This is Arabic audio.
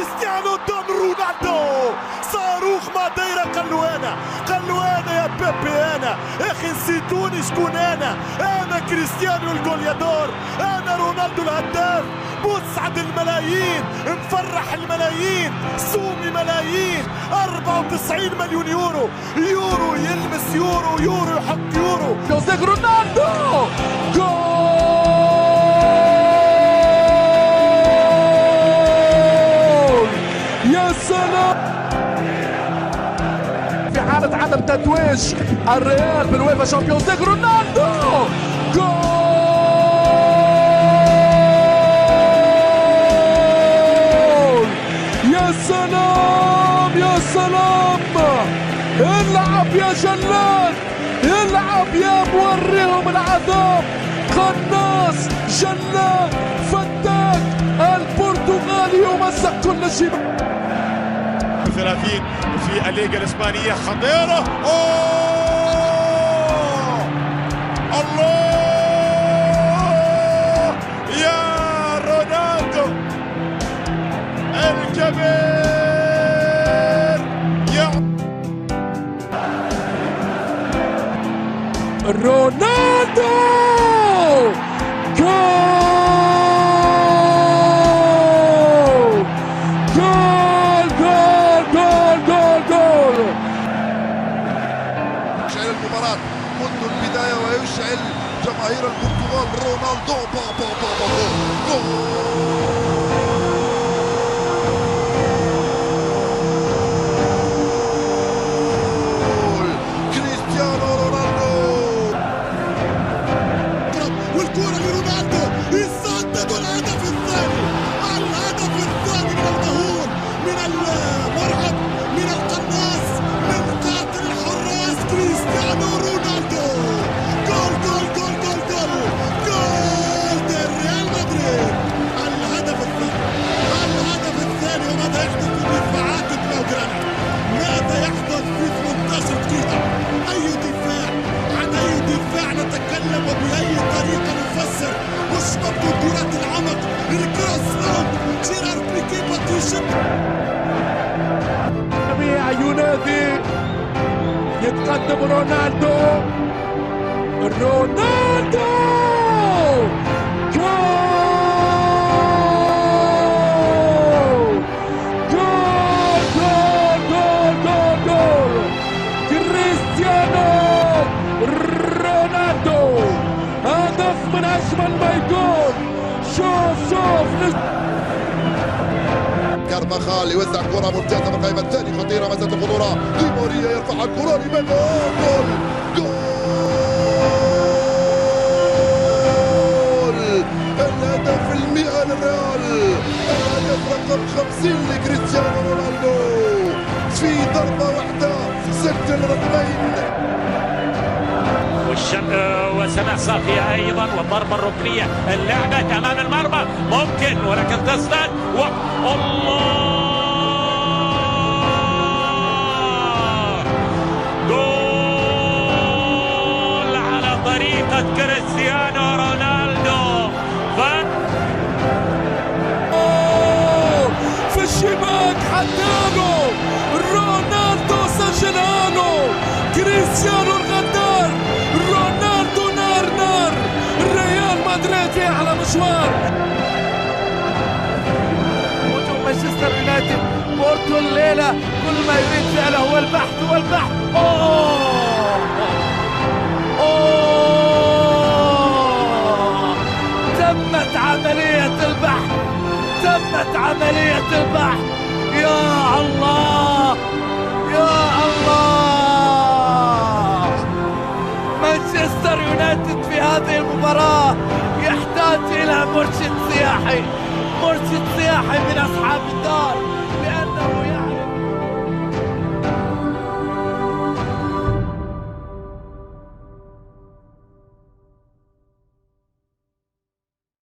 كريستيانو قدام رونالدو، صاروخ ماديرا. قلوانا يا بيبي، انا اخي نسيتوني شكون انا كريستيانو الجوليادور، انا رونالدو الهداف. مسعد الملايين، مفرح الملايين، سومي ملايين. 94 مليون يورو يلمس يورو يحط يورو. جوزيه رونالدو جول! يا سلام! في حالة عدم تتويج الريال بالويفا شامبيونز ليج، رونالدو جول! يا سلام يا سلام! العب يا جلاد، العب يا موريهم العذاب. قناص، جلاد، فتاك، البرتغالي يمزق كل شيء. 30 في الليغا الاسبانيه، خطيره. الله يا رونالدو الكبير يا رونالدو المباراة منذ البداية ويشعل جماهير البرتغال. رونالدو جول! كريستيانو رونالدو، والكرة لرونالدو يسدد الهدف الثاني من المهول، من المرعب، من القناص، من قاتل الحراس. كريستيانو رونالدو جول ريال مدريد. الهدف الثاني. وماذا يحدث في دفاعات بلوغرانا؟ ماذا يحدث في 18 دقيقة؟ أي دفاع عن أي دفاع نتكلم، وبأي طريقة نفسر؟ وشبط كرة العمق، الكروس راوند، جيرارد بيكي باتيشن. الجميع ينادي، يتقدم رونالدو جول! كريستيانو رونالدو، هدف من اجمل ما يكون. شوف كارفاخال يوزع كرة ممتازة من القائمة الثاني، خطيرة، ما زالت الخطورة. دي ماريا يرفع الكرة لمن؟ جول! الهدف 100 للريال، الهدف رقم 50 لكريستيانو رونالدو. في ضربة واحدة سجل رقمين. وسمع صافية أيضا، والضربة الركنية، اللعبة أمام المرمى ممكن، ولكن تصدد. الله! جول على طريقة كريستيانو رونالدو. في الشباك حدانو، رونالدو سجلانو. كريستيانو الغدار، رونالدو نار. ريال مدريد في أعلى مشوار. هجوم مانشستر يونايتد، بورتو الليلة كل ما يريد فعله هو البحث. تمت عملية البحث. يا الله مانشستر يونايتد في هذه المباراة يحتاج إلى مرشد سياحي من أصحاب الدار.